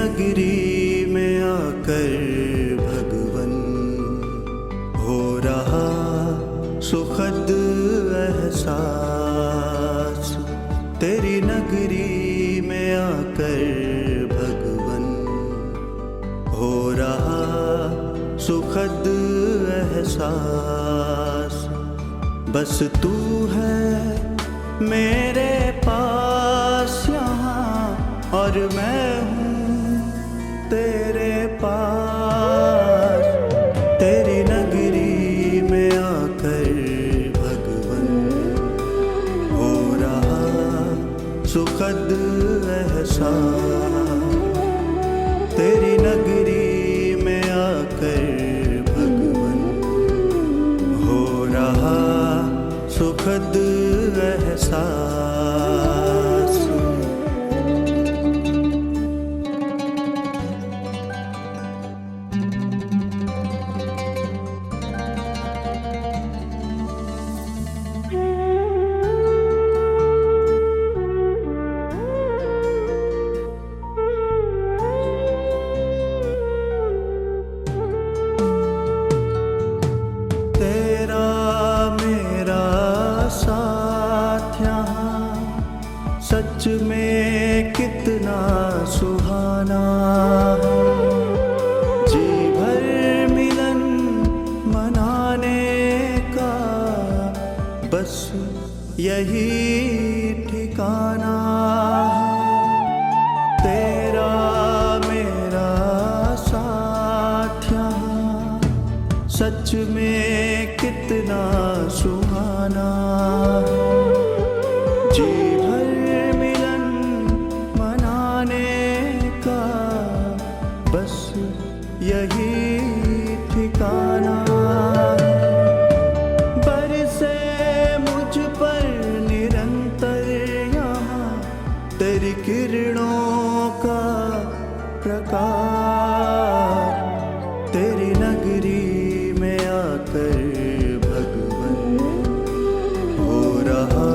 नगरी में आकर भगवन हो रहा सुखद एहसास। तेरी नगरी में आकर भगवन हो रहा सुखद एहसास। बस तू है मेरे पास यहाँ और मैं हूँ तेरे पास। तेरी नगरी में आकर भगवन हो रहा सुखद एहसास। तेरी नगरी में आकर भगवन हो रहा सुखद एहसास। तेरा मेरा साथ यहाँ सच में कितना सुहाना है। जी भर मिलन मनाने का बस यही ठिकाना है। तेरा मेरा साथ यहाँ सच में कितना सुहाना है। जी भर मिलन मनाने का बस यही ठिकाना है। बरसे मुझ पर निरंतर यहाँ तेरी किरणों का प्रकाश। तेरी नगरी में आकर भगवन हो रहा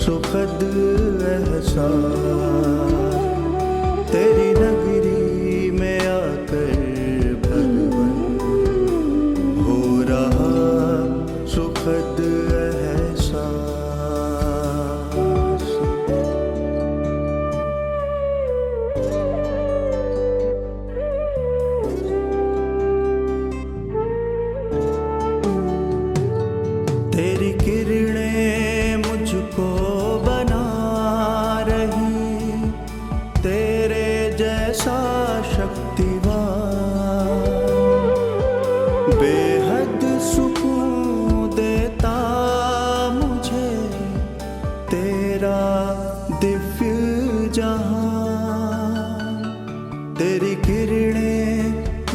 सुखद एहसास। तेरी नगरी में आकर भगवन हो रहा सुखद एहसास। तेरी किरणें मुझको बना रही, तेरे जैसा शक्तिवान बेहद सुकून देता मुझे तेरा दिव्य जहां। तेरी किरणें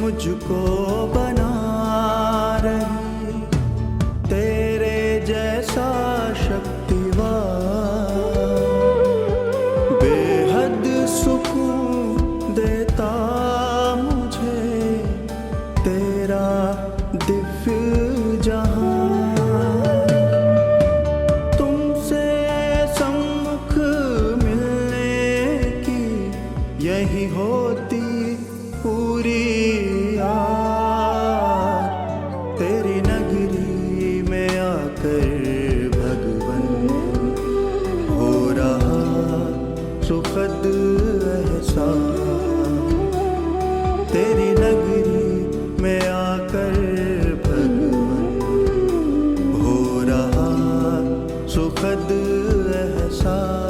मुझको बना रही, तेरे जैसा शक्तिवान बेहद सुकून देता मुझे तेरा दिव्य जहां। तुमसे सम्मुख मिलने की यही होती पूरी आस। तेरी नगरी में आकर भगवन हो रहा सुखद एहसास। तेरी नगरी में आकर भगवन हो रहा सुखद एहसास।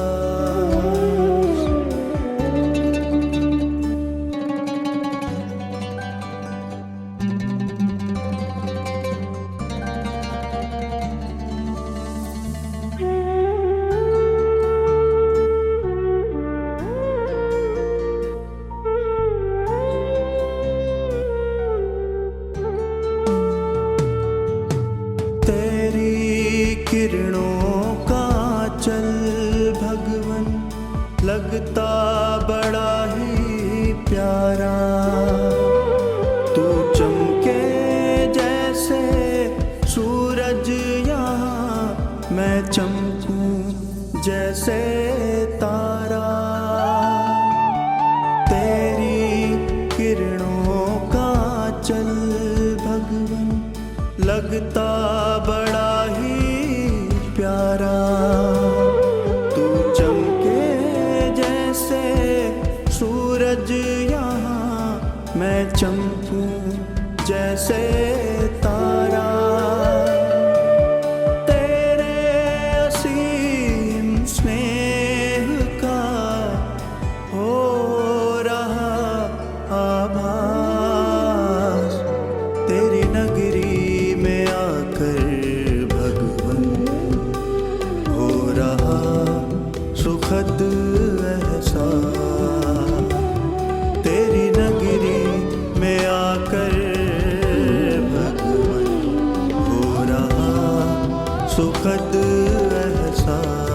तेरी किरणों का चल भगवन लगता बड़ा ही प्यारा। तू चमके जैसे सूरज यहाँ, मैं चमकूं जैसे तारा। तेरी सुखद एहसास।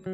ഓം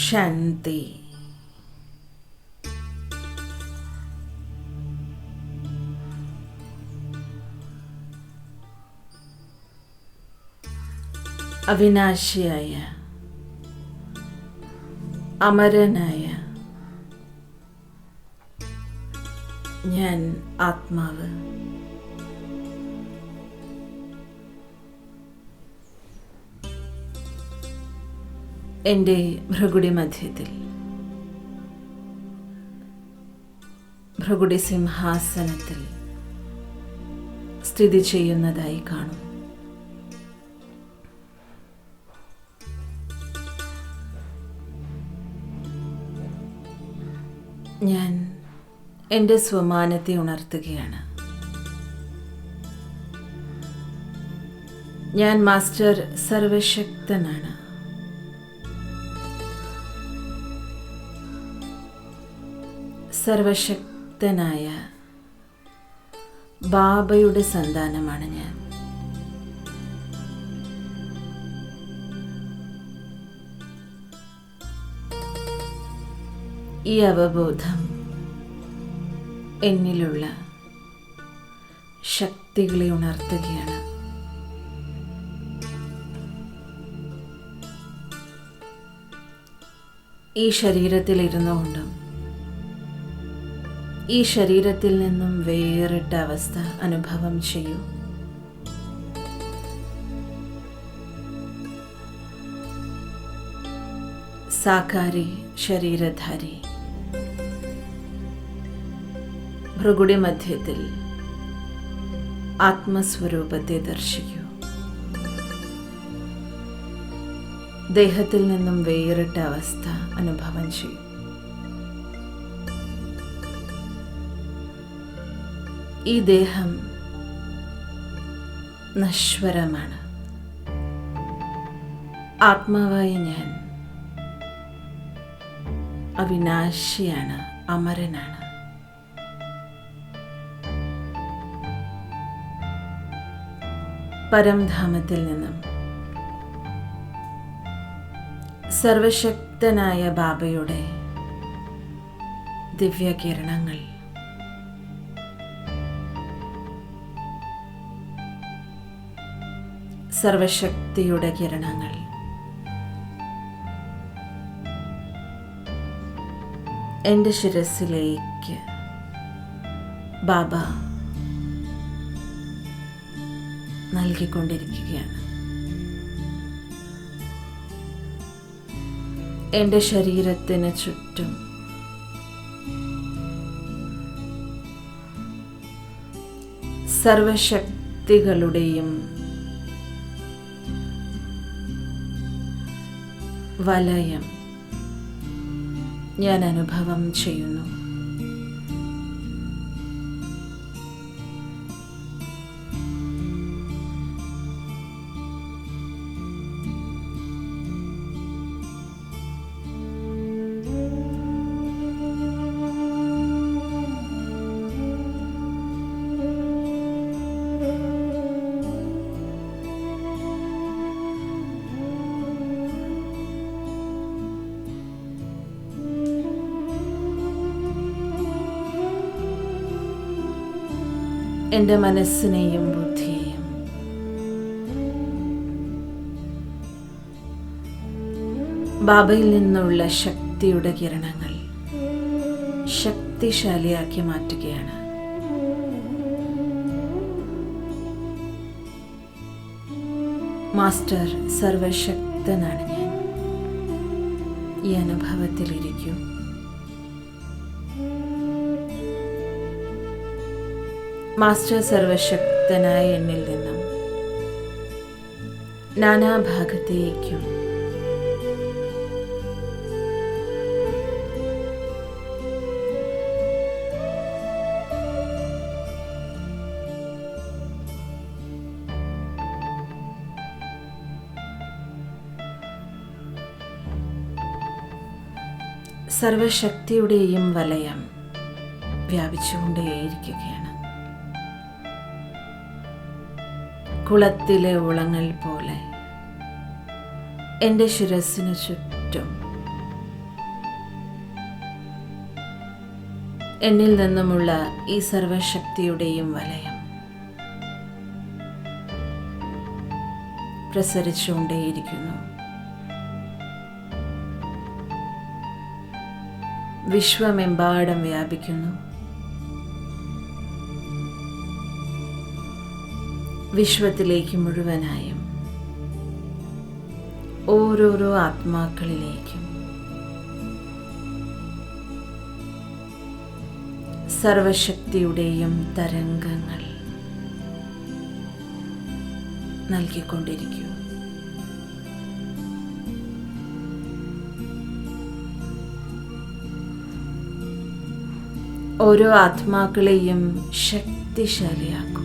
ശാന്തി. അവിനാശിയായ അമരനായ ഞാൻ ആത്മാവ് എൻ്റെ ഭൃഗുടി മധ്യത്തിൽ ഭൃഗുടി സിംഹാസനത്തിൽ സ്ഥിതി ചെയ്യുന്നതായി കാണും. ഞാൻ എൻ്റെ സ്വമാനത്തെ ഉണർത്തുകയാണ്. ഞാൻ മാസ്റ്റർ സർവശക്തനാണ്. സർവശക്തനായ ബാബയുടെ സന്താനമാണ് ഞാൻ. ഈ അവബോധം എന്നിലുള്ള ശക്തികളെ ഉണർത്തുകയാണ്. ഈ ശരീരത്തിലിരുന്നുകൊണ്ടും ഈ ശരീരത്തിൽ നിന്നും വേറിട്ട അവസ്ഥ അനുഭവം ചെയ്യൂ. സാകാരി ശരീരധാരി ഭൃഗുടി മധ്യത്തിൽ ആത്മസ്വരൂപത്തെ ദർശിക്കൂ. ദേഹത്തിൽ നിന്നും വേറിട്ട അവസ്ഥ അനുഭവം ചെയ്യൂ. ഈ ദേഹം നശ്വരമാണ്. ആത്മാവായ ഞാൻ അവിനാശിയാണ്, അമരനാണ്. പരംധാമത്തിൽ നിന്നും സർവശക്തനായ ബാബയുടെ ദിവ്യകിരണങ്ങൾ സർവശക്തിയുടെ കിരണങ്ങൾ എൻ്റെ ശിരസിലേക്ക് ബാബ നൽകിക്കൊണ്ടിരിക്കുകയാണ്. എൻ്റെ ശരീരത്തിന് ചുറ്റും സർവശക്തികളുടെയും വലയം ഞാൻ അനുഭവം ചെയ്യുന്നു. എൻ്റെ മനസ്സിനെയും ബുദ്ധിയെയും ബാബയിൽ നിന്നുള്ള ശക്തിയുടെ കിരണങ്ങൾ ശക്തിശാലിയാക്കി മാറ്റുകയാണ്. മാസ്റ്റർ സർവശക്തനാണ് ഞാൻ. ഈ അനുഭവത്തിലിരിക്കൂ. മാസ്റ്റർ സർവശക്തനായ എന്നിൽ നിന്നും നാനാഭാഗത്തേക്കും സർവശക്തിയുടെയും വലയം വ്യാപിച്ചുകൊണ്ടേയിരിക്കുകയാണ്. കുളത്തിലെ ഉളങ്ങൾ പോലെ എൻ്റെ ശിരസ്സിനു ചുറ്റും എന്നിൽ നിന്നുമുള്ള ഈ സർവശക്തിയുടെയും വലയം പ്രസരിച്ചുകൊണ്ടേയിരിക്കുന്നു. വിശ്വമെമ്പാടും വ്യാപിക്കുന്നു. വിശ്വത്തിലേക്ക് മുഴുവനായും ഓരോരോ ആത്മാക്കളിലേക്കും സർവശക്തിയുടെയും തരംഗങ്ങൾ നൽകിക്കൊണ്ടിരിക്കൂ. ഓരോ ആത്മാക്കളെയും ശക്തിശാലിയാക്കും.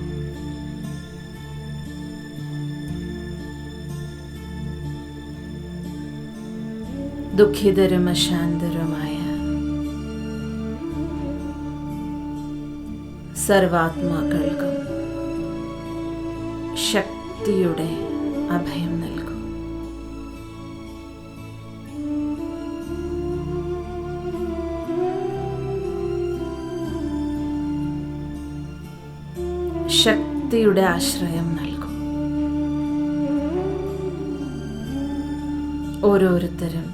ദുഃഖിതരും അശാന്തരുമായ സർവാത്മാക്കൾക്കും ശക്തിയുടെ അഭയം നൽകും. ശക്തിയുടെ ആശ്രയം നൽകും. ഓരോരുത്തരും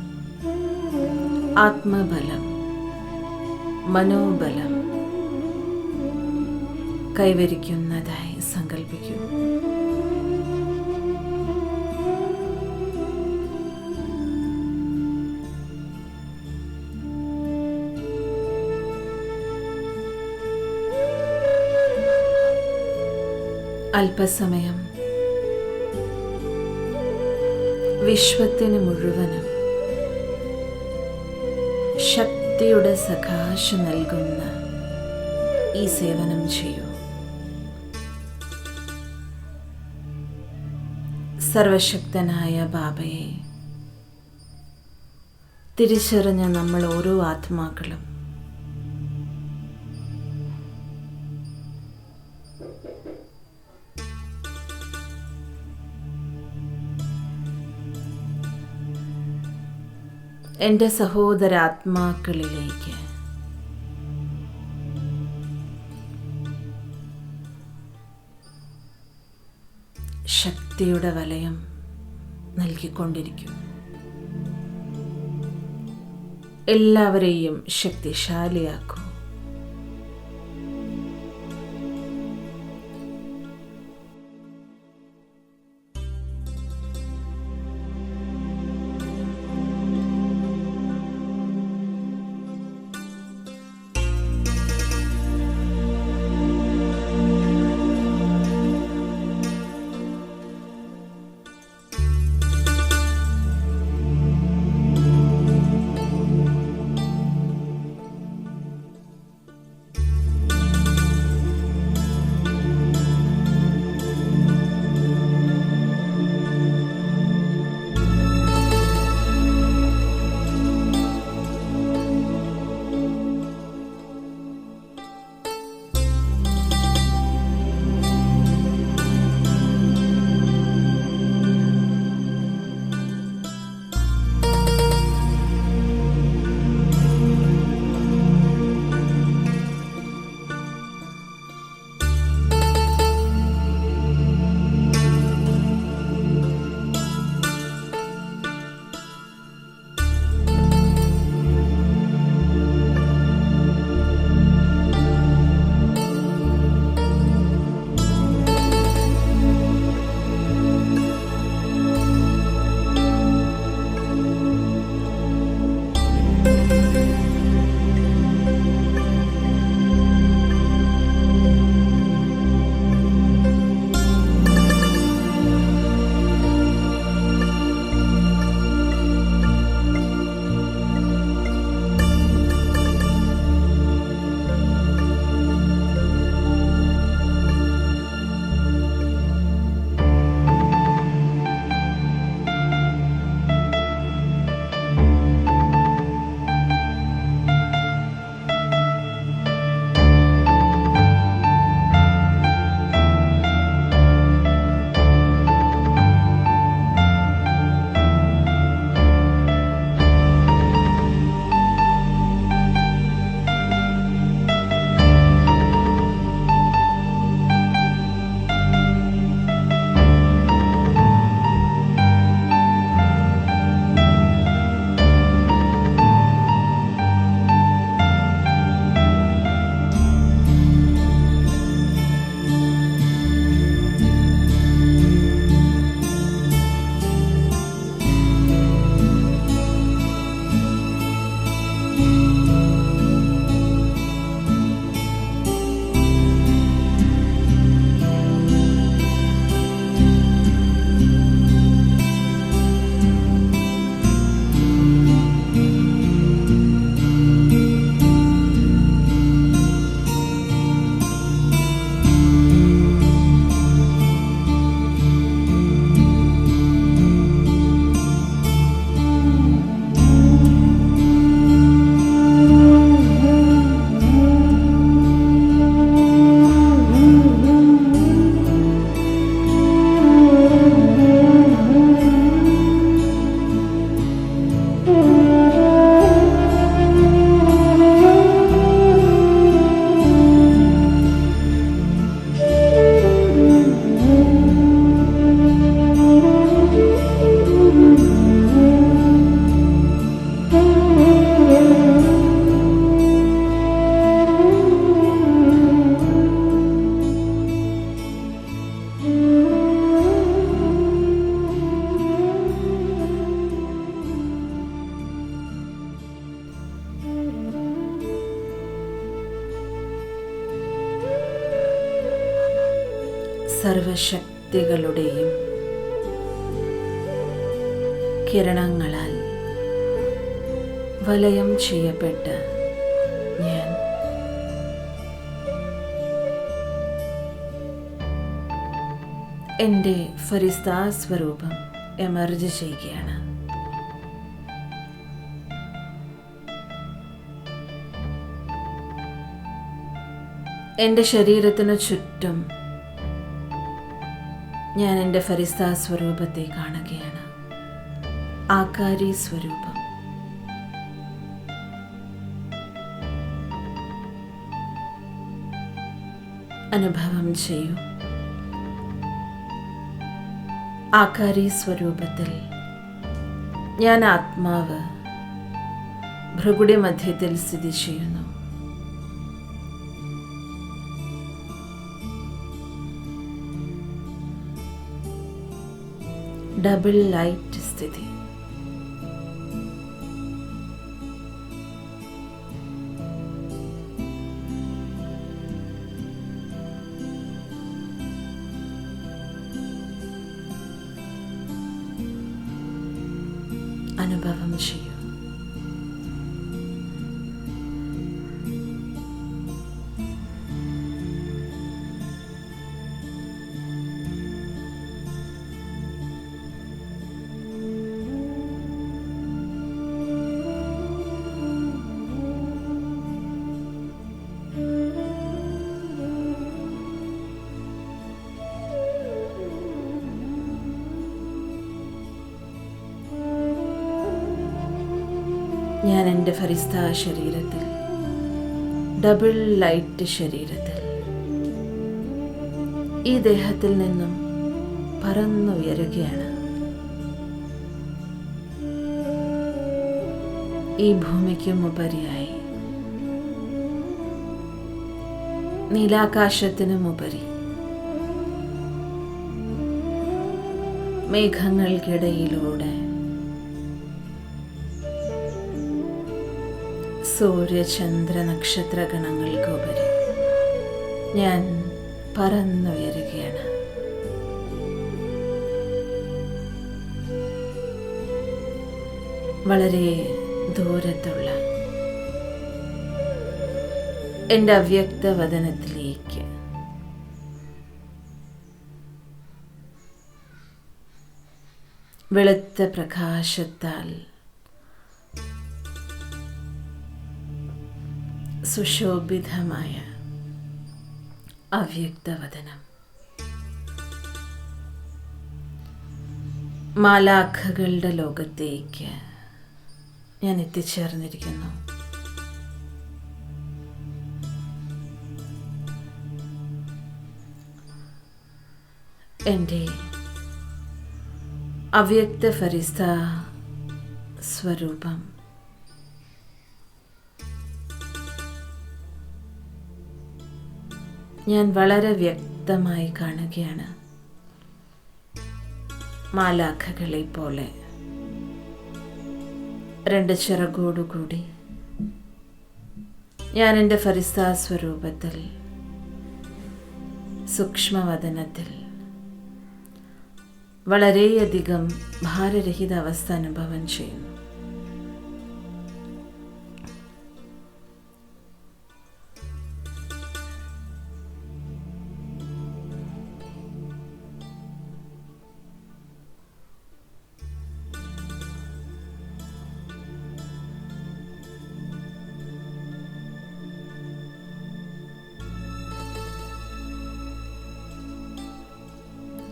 ആത്മബലം, മനോബലം കൈവരിക്കുന്നതായി സങ്കൽപ്പിക്കൂ. അല്പസമയം വിശ്വത്തിന് മുഴുവനും ശക്തിയുടെ സകാശം നൽകുന്ന ഈ സേവനം ചെയ്യൂ. സർവശക്തനായ ബാബയെ തിരിച്ചറിഞ്ഞ നമ്മൾ ഓരോ ആത്മാക്കളും എൻ്റെ സഹോദരാത്മാക്കളിലേക്ക് ശക്തിയുടെ വലയം നൽകിക്കൊണ്ടിരിക്കും. എല്ലാവരെയും ശക്തിശാലിയാക്കൂ. സർവശക്തികളുടെയും കിരണങ്ങളാൽ വലയം ചെയ്യപ്പെട്ട ഞാൻ എൻ്റെ ഫരിസ്താ സ്വരൂപം എമർജ് ചെയ്യുകയാണ്. എൻ്റെ ശരീരത്തിനു ചുറ്റും ഞാൻ എൻ്റെ ഫരിസ്താ സ്വരൂപത്തെ കാണുകയാണ്. ആകാരി സ്വരൂപം. അനുഭവം ചെയ്യൂ. ആകാരി സ്വരൂപത്തിൽ ഞാൻ ആത്മാവ് ഭൃഗുടി മധ്യത്തിൽ സ്ഥിതി ചെയ്യുന്നു. ഡബിൾ ലൈറ്റ് സ്ഥിതി. അനുഭവം ചെയ്യൂ. ഞാൻ എൻ്റെ ഫരിസ്താ ശരീരത്തിൽ, ഡബിൾ ലൈറ്റ് ശരീരത്തിൽ, ഈ ദേഹത്തിൽ നിന്നും പറന്നുയരുകയാണ്. ഈ ഭൂമിക്കും ഉപരിയായി, നീലാകാശത്തിനുമുപരി, മേഘങ്ങൾക്കിടയിലൂടെ, സൂര്യചന്ദ്ര നക്ഷത്രഗണങ്ങൾക്കുപരി ഞാൻ പറന്നുയരുകയാണ്. വളരെ ദൂരത്തുള്ള എൻ്റെ അവ്യക്തവദനത്തിലേക്ക് വെളുത്ത പ്രകാശത്താൽ സുശോഭിതമായ അവ്യക്തവദനം, മാലാഖകളുടെ ലോകത്തേക്ക് ഞാൻ എത്തിച്ചേർന്നിരിക്കുന്നു. എൻ്റെ അവ്യക്ത ഫരിസ്താ സ്വരൂപം ഞാൻ വളരെ വ്യക്തമായി കാണുകയാണ്. മാലാഖകളെ പോലെ രണ്ട് ചിറകോടുകൂടി ഞാൻ എൻ്റെ ഫരിസ്താ സ്വരൂപത്തിൽ, സൂക്ഷ്മവദനത്തിൽ വളരെയധികം ഭാരരഹിത അവസ്ഥ അനുഭവം ചെയ്യുന്നു.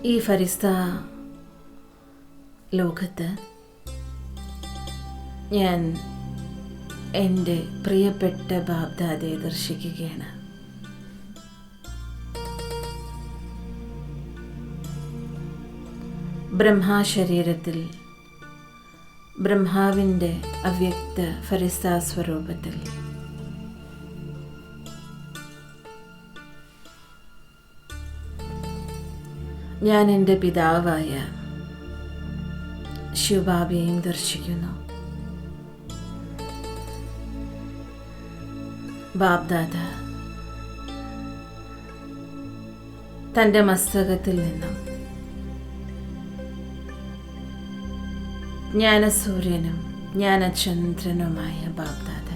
ഈ ഫരിസ്താ ലോകത്ത് ഞാൻ എൻ്റെ പ്രിയപ്പെട്ട ബാബ്ദാദയെ ദർശിക്കുകയാണ്. ബ്രഹ്മാശരീരത്തിൽ, ബ്രഹ്മാവിൻ്റെ അവ്യക്ത ഫരിസ്താ സ്വരൂപത്തിൽ ഞാൻ എൻ്റെ പിതാവായ ശിവബാബയെയും ദർശിക്കുന്നു. ബാബ്ദാദ തൻ്റെ മസ്തകത്തിൽ നിന്നും ജ്ഞാനസൂര്യനും ജ്ഞാനചന്ദ്രനുമായ ബാബ്ദാദ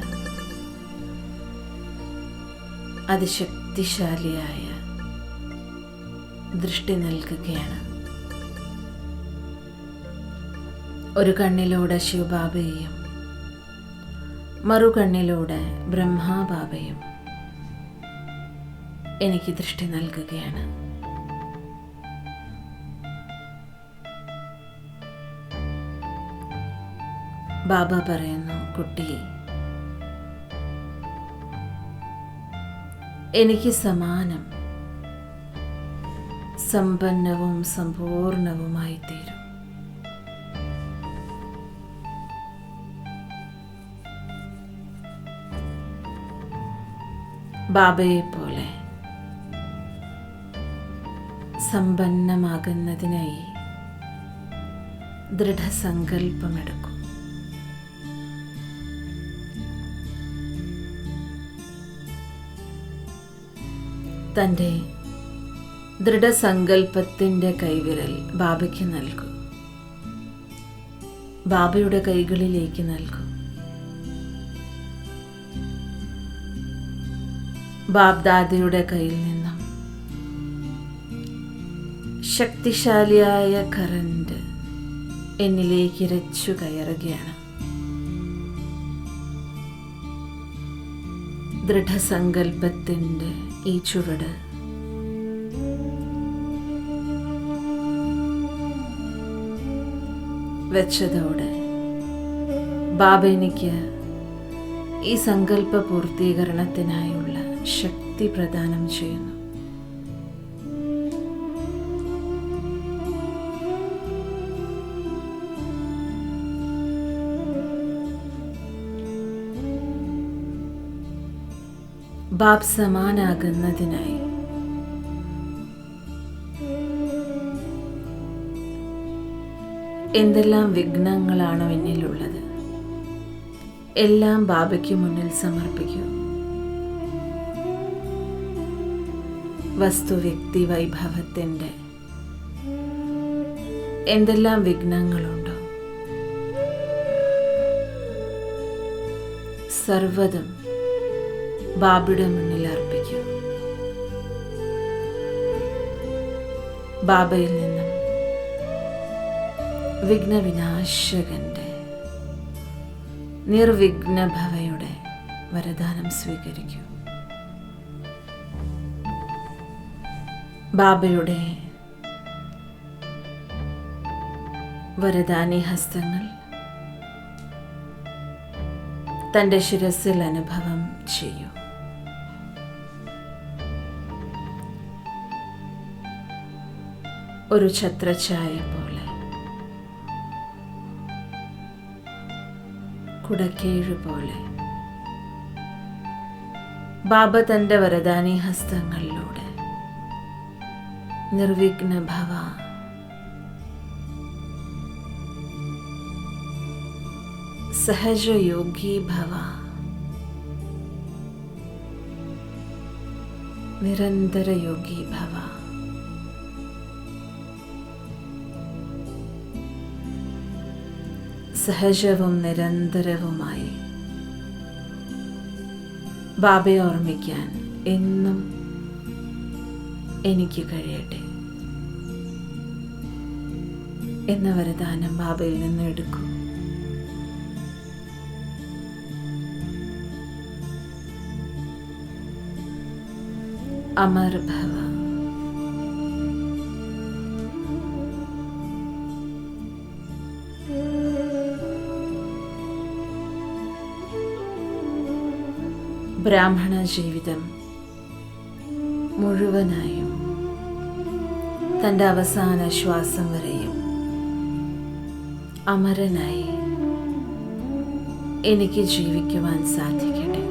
അതിശക്തിശാലിയായ ദൃഷ്ടി നൽകുകയാണ്. ഒരു കണ്ണിലൂടെ ശിവബാബയെയും മറുകണ്ണിലൂടെ ബ്രഹ്മാബാബയും എനിക്ക് ദൃഷ്ടി നൽകുകയാണ്. ബാബ പറയുന്നു, കുട്ടി, എനിക്ക് സമാനം സമ്പന്നവും സമ്പൂർണവുമായി തീരും. ബാബയെ പോലെ സമ്പന്നമാകുന്നതിനായി ദൃഢസങ്കല്പമെടുക്കും. തൻ്റെ ദൃഢസങ്കല്പത്തിൻ്റെ കൈവിരൽ ബാബയ്ക്ക് നൽകൂ. ബാബയുടെ കൈകളിലേക്ക് നൽകൂ. ബാബ്ദാദയുടെ കയ്യിൽ നിന്നും ശക്തിശാലിയായ കറന്റ് എന്നിലേക്ക് ഇരച്ചു കയറുകയാണ്. ദൃഢസങ്കല്പത്തിൻ്റെ ഈ ചുവട് വെച്ചതോടെ ബാബ എനിക്ക് ഈ സങ്കല്പ പൂർത്തീകരണത്തിനായുള്ള ശക്തി പ്രദാനം ചെയ്യുന്നു. ബാബ് സമാനാകുന്നതിനായി എന്തെല്ലാം വിഘ്നങ്ങളാണോ എന്നിലുള്ളത് എല്ലാം ബാബയ്ക്ക് മുന്നിൽ സമർപ്പിക്കൂ. വസ്തുവ്യക്തി വൈഭവത്തിൻ്റെ എന്തെല്ലാം വിഘ്നങ്ങളുണ്ടോ സർവ്വതും ബാബയുടെ മുന്നിൽ അർപ്പിക്കൂ. ബാബയിൽ നിന്നും വിഘ്നവിനാശകന്റെ നിർവിഘ്നഭവയുടെ വരദാനം സ്വീകരിക്കൂ. ബാബയുടെ വരദാനി ഹസ്തങ്ങൾ തൻ്റെ ശിരസിൽ അനുഭവം ചെയ്യൂ. ഒരു ഛത്രഛായ പോലെ, കുടക്കീഴ് പോലെ ബാബ തൻ്റെ വരദാനി ഹസ്തങ്ങളിലൂടെ നിർവിഘ്ന ഭവ, സഹജയോഗി ഭവ, നിരന്തര യോഗി ഭവ, സഹജവും നിരന്തരവുമായി ബാബയെ ഓർമ്മിക്കാൻ എന്നും എനിക്ക് കഴിയട്ടെ എന്ന വരദാനം ബാബയിൽ നിന്ന് എടുക്കൂ. അമർ ഭവ. ബ്രാഹ്മണ ജീവിതം മുഴുവനായും തൻ്റെ അവസാന ശ്വാസം വരെയും അമരനായി എനിക്ക് ജീവിക്കുവാൻ സാധിക്കട്ടെ.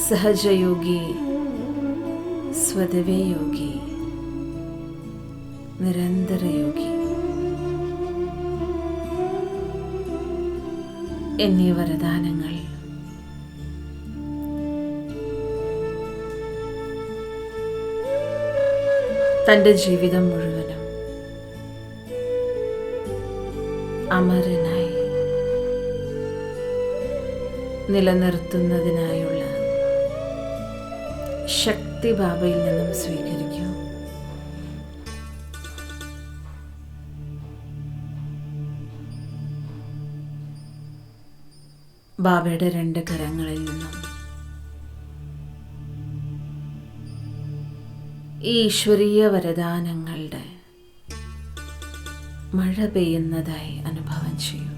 സഹജയോഗി, സ്വതവേ യോഗി, നിരന്തര യോഗി എന്നീ വരദാനങ്ങൾ തൻ്റെ ജീവിതം മുഴുവനും അമരനായി നിലനിർത്തുന്നതിനായുള്ള ശക്തി ബാബയിൽ നിന്നും സ്വീകരിക്കൂ. ബാബയുടെ 2 കരങ്ങളിൽ നിന്നും ഈ ഈശ്വരീയ വരദാനങ്ങളുടെ മഴ പെയ്യുന്നതായി അനുഭവം ചെയ്യൂ.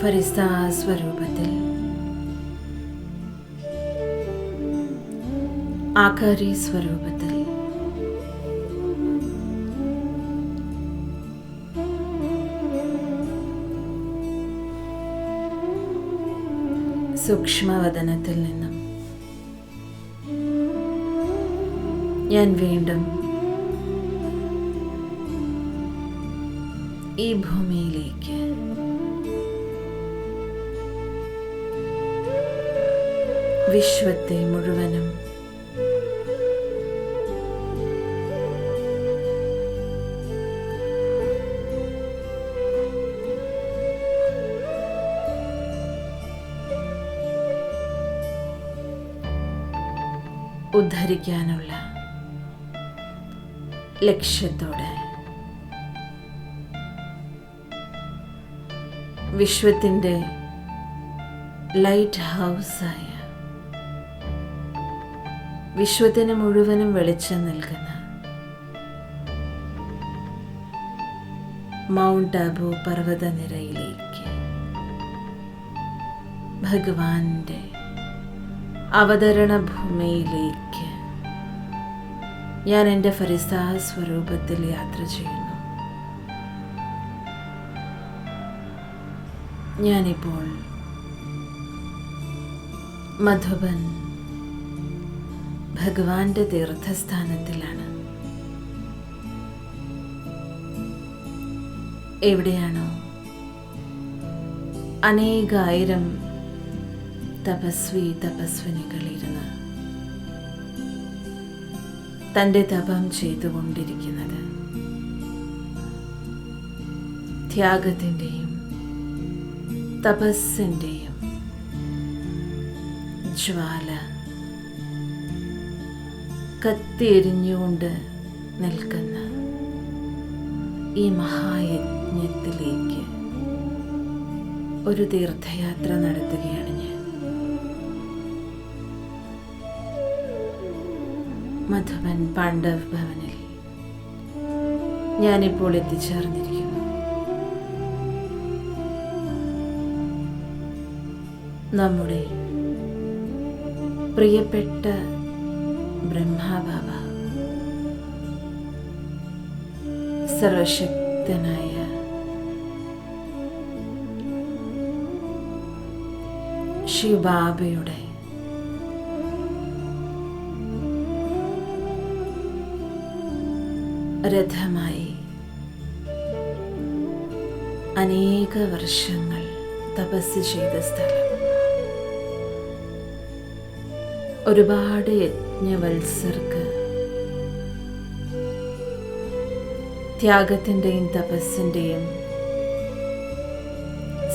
ഫരിസ്ത സ്വരൂപത്തിൽ ആകാരി സ്വരൂപത്തിൽ സൂക്ഷ്മവദനത്തിൽ നിന്നും ഞാൻ വീണ്ടും ഈ ഭൂമിയിലേക്ക് വിശ്വത്തെ മുഴുവനും ഉദ്ധരിക്കാനുള്ള ലക്ഷ്യത്തോടെ വിശ്വത്തിൻ്റെ ലൈറ്റ് ഹൗസായ, വിശ്വത്തിന് മുഴുവനും വെളിച്ചം നൽകുന്ന മൗണ്ട് അബു പർവ്വതനിരയിലേക്ക് ഭഗവാന്റെ അവതരണ ഭൂമിയിലേക്ക് ഞാൻ എൻ്റെ ഫരിസ്താ സ്വരൂപത്തിൽ യാത്ര ചെയ്യുന്നു. ഞാനിപ്പോൾ മധുബൻ ഭഗവാന്റെ തീർത്ഥസ്ഥാനത്തിലാണ്. എവിടെയാണോ അനേകായിരം തപസ്വിനികളിരുന്ന് തൻ്റെ തപം ചെയ്തുകൊണ്ടിരിക്കുന്നത്, ത്യാഗത്തിൻ്റെയും തപസ്സിൻ്റെയും ജ്വാല കത്തിയെരിഞ്ഞുകൊണ്ട് നിൽക്കുന്ന ഈ മഹായജ്ഞത്തിലേക്ക് ഒരു തീർത്ഥയാത്ര നടത്തുകയാണ് ഞാൻ. മധുബൻ പാണ്ഡവ് ഭവനിൽ ഞാനിപ്പോൾ എത്തിച്ചേർന്നിരിക്കുന്നു. നമ്മുടെ പ്രിയപ്പെട്ട ബ്രഹ്മബാബ, സർവശക്തനായ ശിവബാബയുടെ രഥമായി അനേക വർഷങ്ങൾ തപസ് ചെയ്ത സ്ഥലം, ഒരുപാട് യജ്ഞവത്സർക്ക് ത്യാഗത്തിൻ്റെയും തപസ്സിൻ്റെയും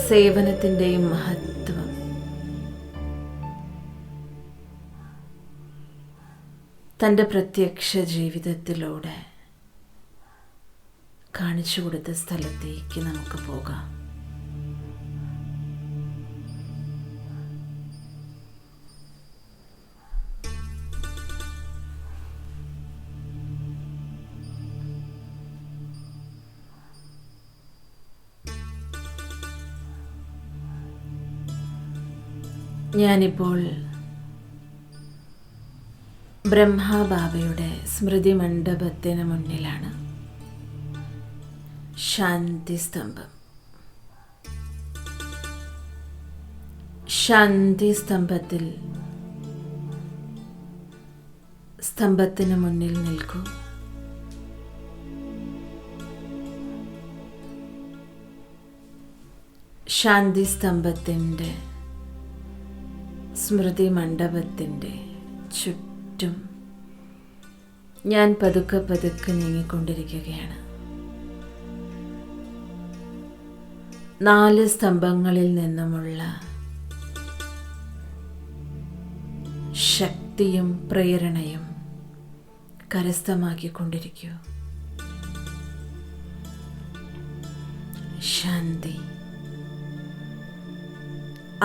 സേവനത്തിൻ്റെയും മഹത്വം തൻ്റെ പ്രത്യക്ഷ ജീവിതത്തിലൂടെ കാണിച്ചു കൊടുത്ത സ്ഥലത്തേക്ക് നമുക്ക് പോകാം. ഞാനിപ്പോൾ ബ്രഹ്മബാബയുടെ സ്മൃതി മണ്ഡപത്തിന് മുന്നിലാണ്. ശാന്തി സ്തംഭം. ശാന്തി സ്തംഭത്തിന് മുന്നിൽ നിൽക്കൂ. ശാന്തി സ്തംഭത്തിൻ്റെ സ്മൃതി മണ്ഡപത്തിൻ്റെ ചുറ്റും ഞാൻ പതുക്കെ പതുക്കെ നീങ്ങിക്കൊണ്ടിരിക്കുകയാണ്. 4 സ്തംഭങ്ങളിൽ നിന്നുമുള്ള ശക്തിയും പ്രേരണയും കരസ്ഥമാക്കിക്കൊണ്ടിരിക്കൂ. ശാന്തി.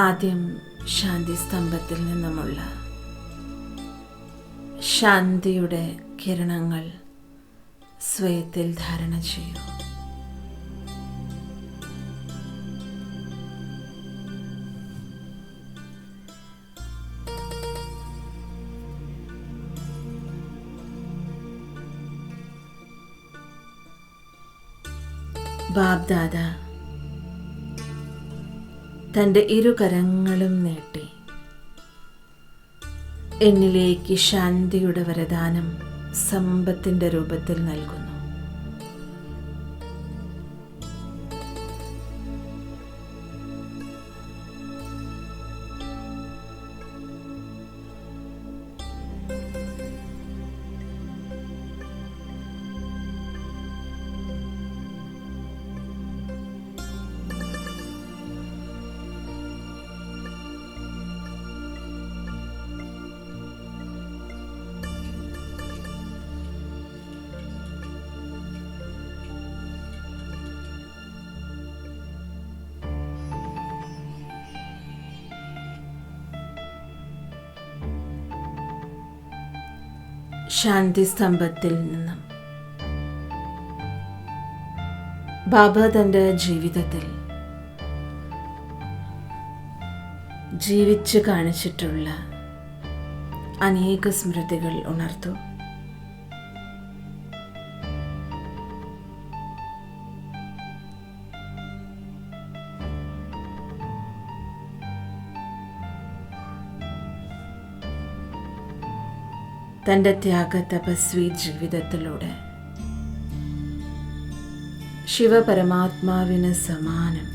ആദ്യം ശാന്തി സ്തംഭത്തിൽ നിന്നുമുള്ള ശാന്തിയുടെ കിരണങ്ങൾ സ്വയത്തിൽ ധാരണ ചെയ്യൂ. ബാബ്ദാദ തൻ്റെ ഇരുകരങ്ങളും നീട്ടി എന്നിലേക്ക് ശാന്തിയുടെ വരദാനം സമ്പത്തിൻ്റെ രൂപത്തിൽ നൽകുന്നു. ശാന്തി സ്തംഭത്തിൽ നിന്നും ബാബ തൻ്റെ ജീവിതത്തിൽ ജീവിച്ച് കാണിച്ചിട്ടുള്ള അനേക സ്മൃതികൾ ഉണർത്തു. തൻ്റെ ത്യാഗതപസ്വി ജീവിതത്തിലൂടെ ശിവപരമാത്മാവിന് സമാനം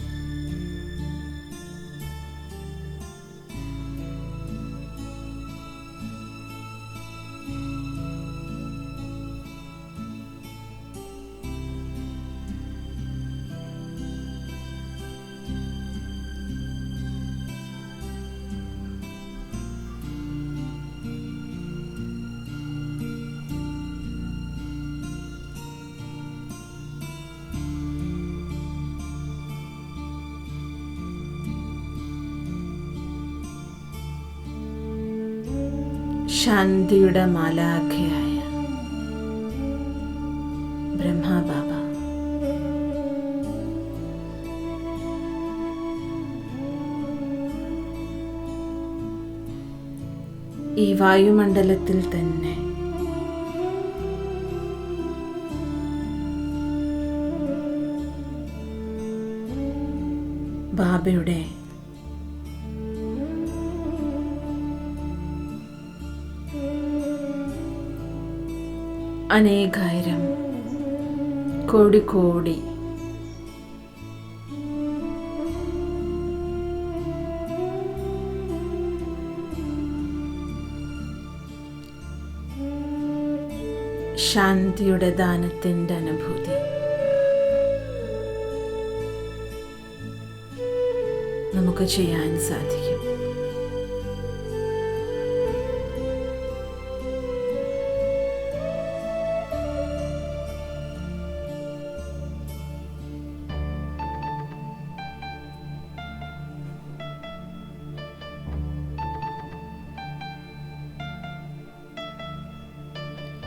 ശാന്തിയുടെ മാലാഖയായ ബ്രഹ്മബാബ ഈ വായുമണ്ഡലത്തിൽ തന്നെ ബാബയുടെ അനേകായിരം കോടി ശാന്തിയുടെ ദാനത്തിൻ്റെ അനുഭൂതി നമുക്ക് ചെയ്യാൻ സാധിക്കും.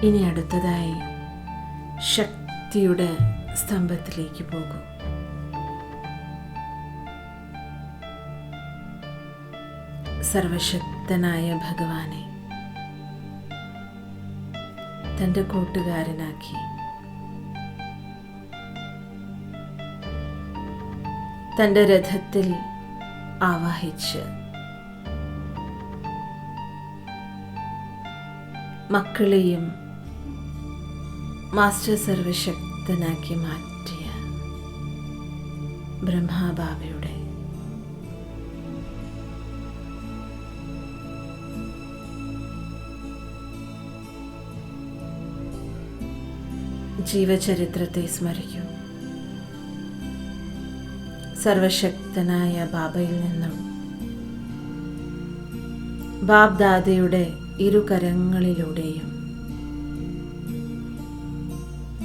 ഇനി അടുത്തതായി ശക്തിയുടെ സ്തംഭത്തിലേക്ക് പോകും. സർവശക്തനായ ഭഗവാനെ തൻ്റെ കൂട്ടുകാരനാക്കി തൻ്റെ രഥത്തിൽ ആവാഹിച്ച് മക്കളെയും മാസ്റ്റർ സർവശക്തനാക്കി മാറ്റിയ ബ്രഹ്മബാബയുടെ ജീവചരിത്രത്തെ സ്മരിക്കൂ. സർവശക്തനായ ബാബയിൽ നിന്നും ബാബ് ദാദയുടെ ഇരു കരങ്ങളിലൂടെയും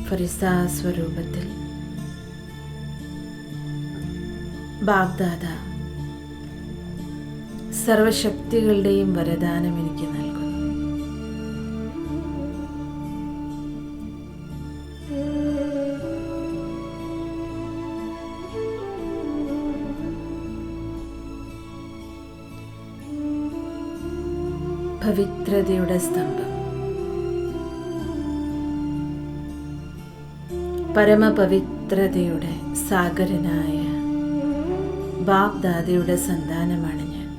ഫരിസ്താ സ്വരൂപത്തിൽ ബാബ് ദാദ സർവശക്തികളുടെയും വരദാനം എനിക്ക് നൽകുന്നു. പവിത്രതയുടെ സ്തംഭം, പരമപവിത്രതയുടെ സാഗരനായ ബാബ് ദാദയുടെ സന്താനമാണ് ഞാൻ.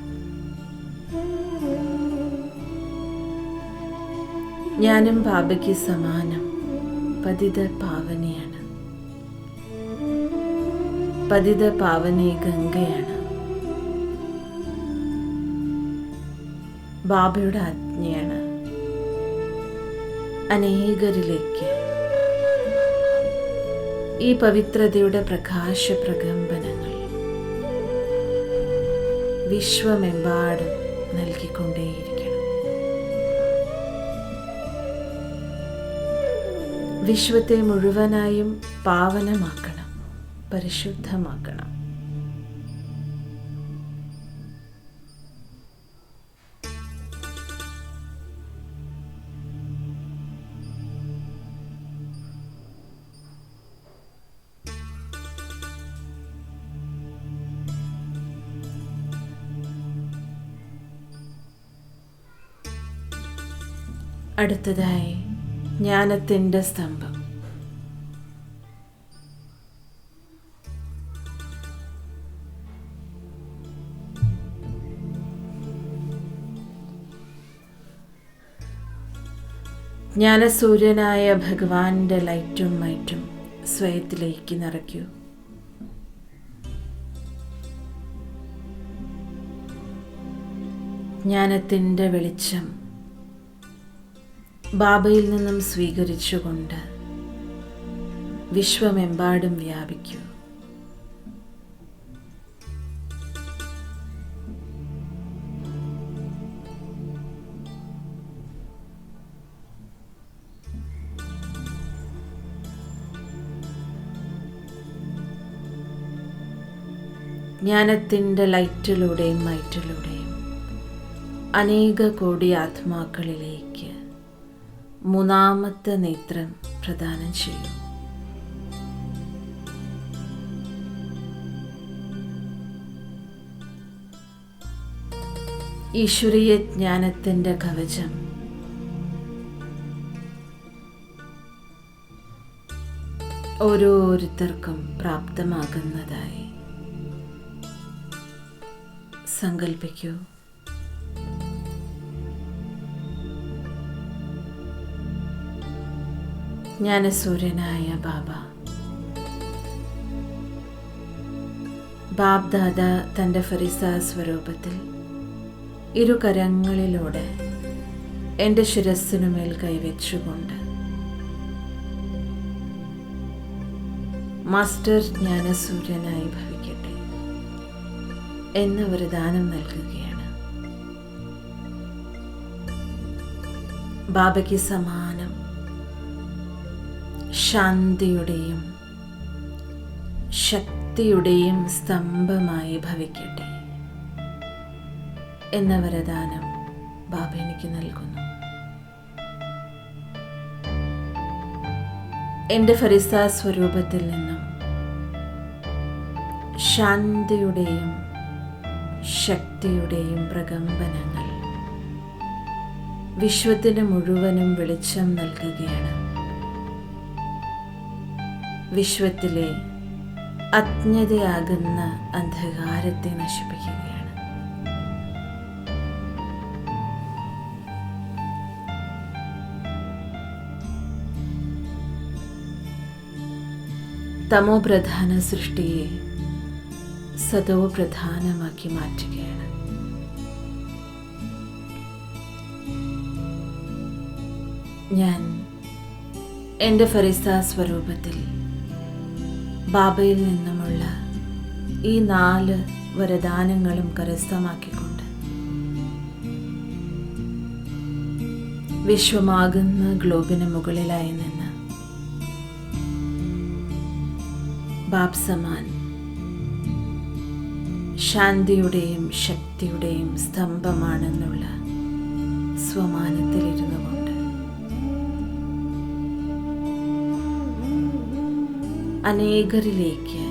ഞാനും ബാബയ്ക്ക് സമാനം പതിത പാവനിയാണ്. പതിത പാവനി ഗംഗയാണ്. ബാബയുടെ ആജ്ഞയാണ് അനേകരിലേക്ക് ഈ പവിത്രതയുടെ പ്രകാശ പ്രകമ്പനങ്ങൾ വിശ്വമെമ്പാടും നൽകിക്കൊണ്ടേയിരിക്കണം. വിശ്വത്തെ മുഴുവനായും പാവനമാക്കണം, പരിശുദ്ധമാക്കണം. അടുത്തതായി ജ്ഞാനത്തിൻ്റെ സ്തംഭം. ജ്ഞാനസൂര്യനായ ഭഗവാന്റെ ലൈറ്റും മൈറ്റും സ്വയത്തിലേക്ക് നിറയ്ക്കൂ. ജ്ഞാനത്തിൻ്റെ വെളിച്ചം ബാബയിൽ നിന്നും സ്വീകരിച്ചുകൊണ്ട് വിശ്വമെമ്പാടും വ്യാപിക്കൂ. ജ്ഞാനത്തിൻ്റെ ലൈറ്റിലൂടെയും മൈറ്റിലൂടെയും അനേക കോടി ആത്മാക്കളിലേക്ക് മൂന്നാമത്തെ നേത്രം പ്രദാനം ചെയ്യൂ. ഈശ്വരീയ ജ്ഞാനത്തിൻ്റെ കവചം ഓരോരുത്തർക്കും പ്രാപ്തമാകുന്നതായി സങ്കൽപ്പിക്കൂ. ജ്ഞാനസൂര്യനായ ബാബ് ദാദ തൻ്റെ ഫരിസ സ്വരൂപത്തിൽ ഇരുകരങ്ങളിലൂടെ എൻ്റെ ശിരസ്സിനുമേൽ കൈവച്ചുകൊണ്ട് മാസ്റ്റർ ജ്ഞാനസൂര്യനായി ഭവിക്കട്ടെ എന്ന് വരദാനം നൽകുകയാണ്. ബാബയ്ക്ക് സമാനം ശാന്തിയുടെയും ശക്തിയുടെയും സ്തംഭമായി ഭവിക്കട്ടെ എന്ന വരദാനം ബാബ എനിക്ക് നൽകുന്നു. എൻ്റെ ഫരിസ സ്വരൂപത്തിൽ നിന്നും ശാന്തിയുടെയും ശക്തിയുടെയും പ്രകമ്പനങ്ങൾ വിശ്വത്തിന് മുഴുവനും വെളിച്ചം നൽകുകയാണ്. വിശ്വത്തിലെ അജ്ഞതയാകുന്ന അന്ധകാരത്തെ നശിപ്പിക്കുകയാണ്. തമോ പ്രധാന സൃഷ്ടിയെ സതോ പ്രധാനമാക്കി മാറ്റുകയാണ്. ഞാൻ എൻ്റെ ഫരിസ സ്വരൂപത്തിൽ ബാബയിൽ നിന്നുമുള്ള ഈ 4 വരദാനങ്ങളും കരസ്ഥമാക്കിക്കൊണ്ട് വിശ്വമാകുന്ന ഗ്ലോബിന് മുകളിലായി നിന്ന് ബാബ് സമാൻ ശാന്തിയുടെയും ശക്തിയുടെയും സ്തംഭമാണെന്നുള്ള സ്വമാനത്തിലിരുന്നു കൊണ്ട് അനേകരിലേക്ക്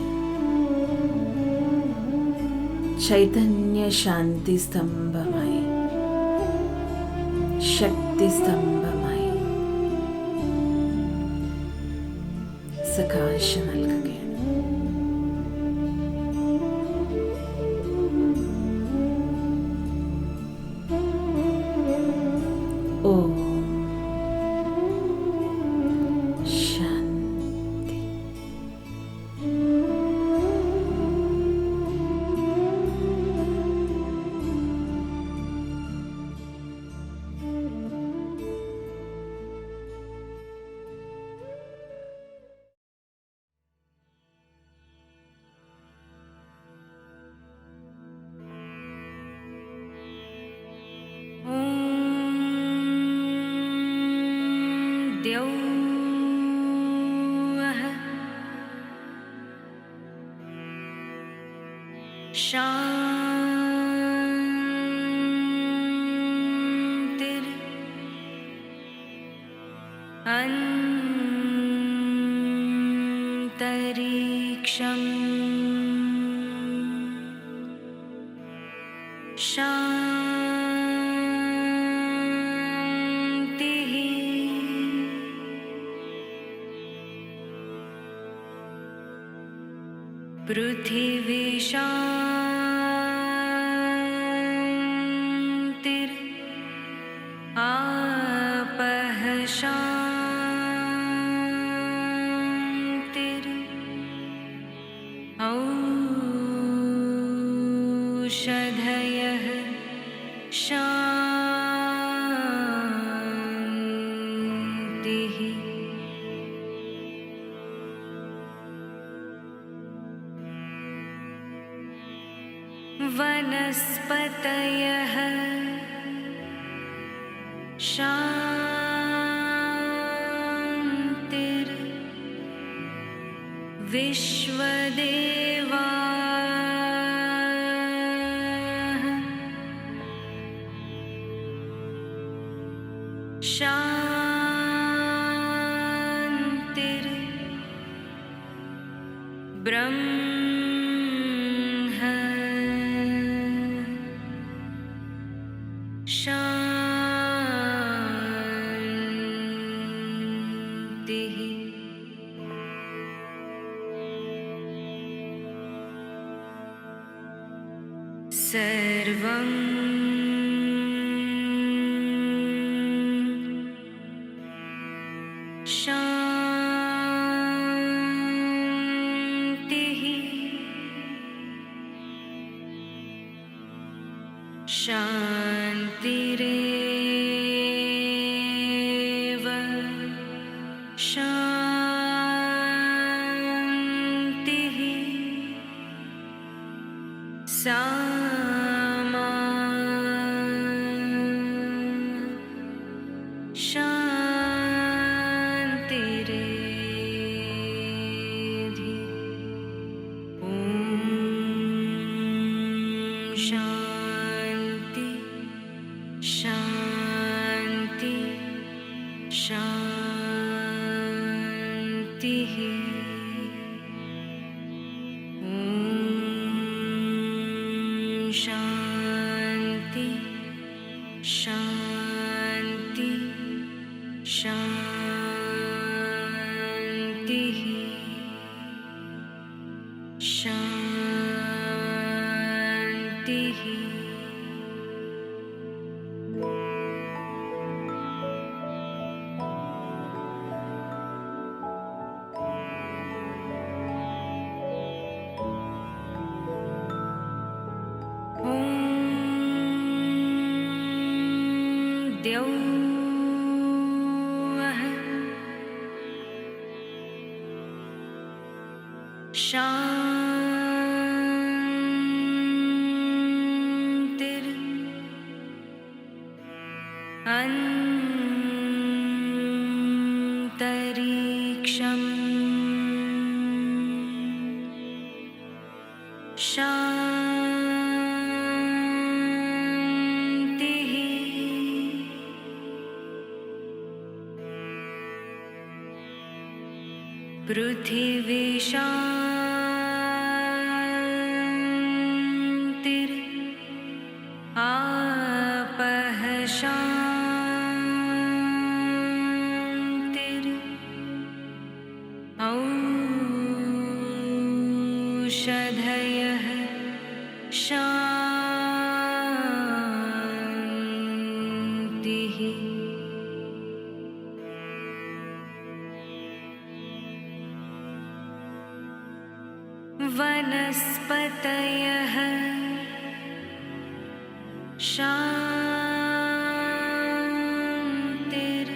ചൈതന്യ ശാന്തി സ്തംഭമായി ശക്തി സ്തംഭമായി സകാശം നൽകുകയാണ്. ഓം ശാന്തി. शान्तिर् अन्तरिक्षम् शान्तिः पृथिवी शान्तिर् आपः शान्तिर् औषधयः शान्तिः वनस्पतयः शान्तिर् विश्वदेवाः शान्तिर् ब्रह्म शान्तिः सर्वं शान्तिः शान्तिरेव शान्तिः सामा शान्तिरेधि ॐ शान्ति शान्ति शान्तिः ॐ शान्ति शान्ति शान्तिः शान्तिः द्यौः शान्तिर् अन्तरिक्षं शान्तिः पृथिवी शान्तिर् आपः शान्तिर् औषधयः शान्तिः वनस्पतयः शान्तिर्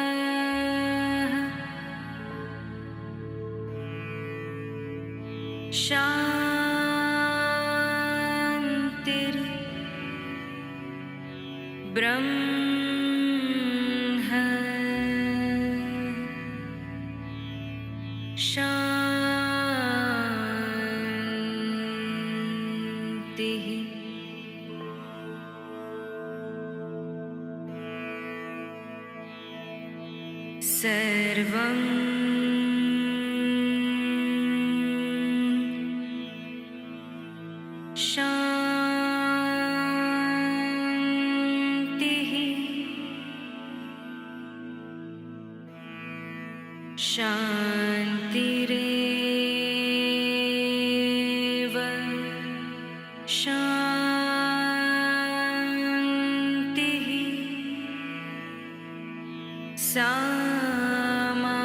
विश्वदेवाः शान्तिर् ब्रह्म शान्तिः सर्वं शान्तिः शान्तिरेव शान्तिः सामा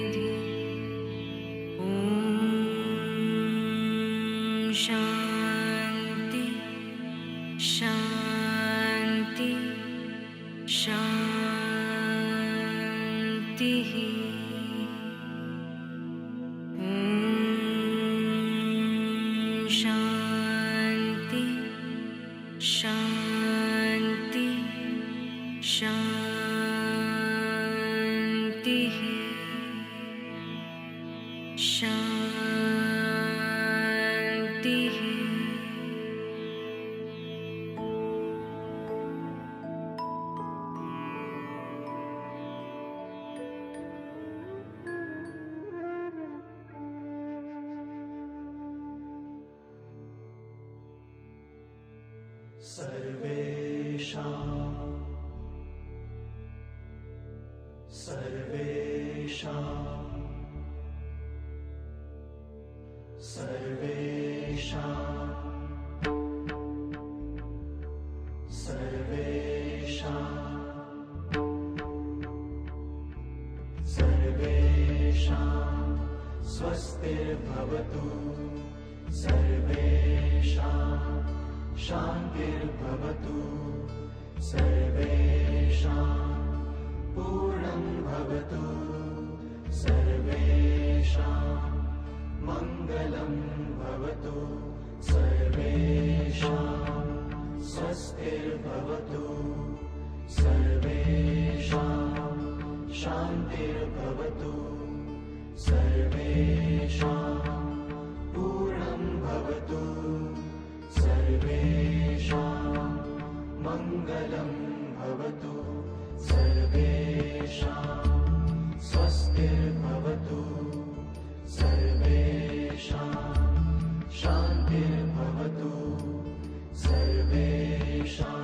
शान्तिरेधि ॐ शान्ति शान्ति शान्तिः ॐ शान्ति शान्ति शान्तिः शान्तिः स्वस्तिर्भवतु सर्वेषां शान्तिर्भवतु सर्वेषां पूर्णं भवतु सर्वेषां मङ्गलं भवतु सर्वेषां स्वस्तिर्भवतु सर्वेषां शान्तिर्भवतु सर्वेषां पूर्णं भवतु सर्वेषां मङ्गलं भवतु सर्वेषां स्वस्तिर्भवतु सर्वेषां शान्तिर्भवतु सर्वेषां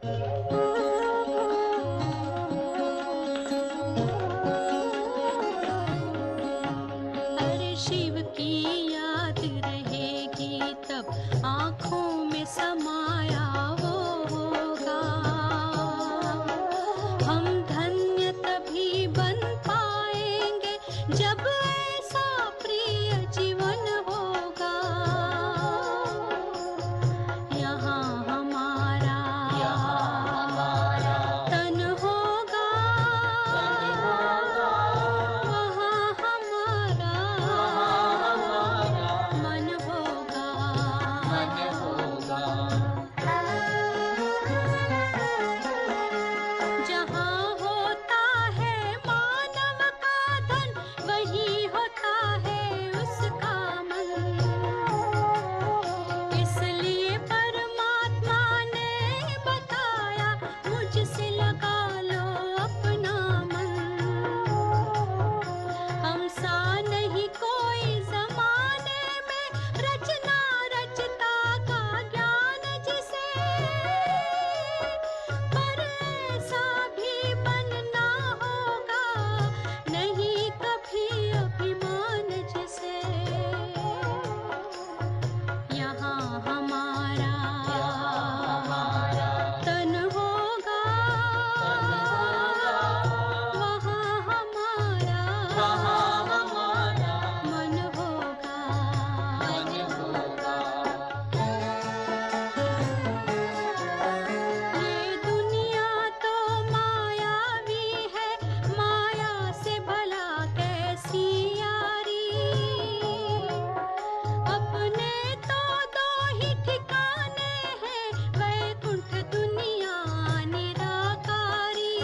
अरे शिव की याद रहेगी तब आँखों में समाया वो होगा। हम धन्य तभी बन पाएंगे जब ऐसा प्रिय जीवन होगा। यहाँ हमारा तन होगा, वहाँ हमारा मन होगा। जहाँ होता है मानव का धन, वही होता है उसका मन। इसलिए परमात्मा ने बताया, मुझसे लगा लो अपना मन। हम सा नहीं कोई जमाने में, रचना रचता का ज्ञान जिसे, पर ऐसा भी बनना होगा, नहीं कभी अभिमान जिसे। यहाँ हमारा तन होगा, वहाँ हमारा मन होगा। ये दुनिया तो मायावी है, माया से भला कैसी यारी। अपने तो दो ही ठिकाने हैं, वैकुंठ दुनिया निराकारी।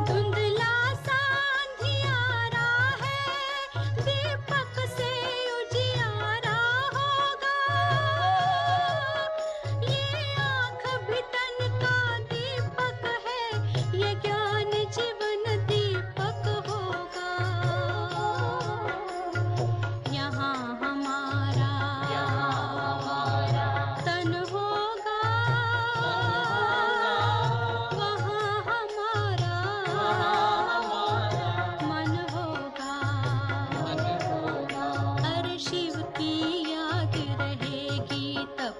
धुंधला सा अंधियारा है, दीपक से उजियारा होगा। ये आँख भी तन का दीपक है, ये ज्ञान जीवन दीपक होगा। यहाँ हमारा तन होगा, वहाँ हमारा मन होगा। अरे शिव की याद रहेगी तब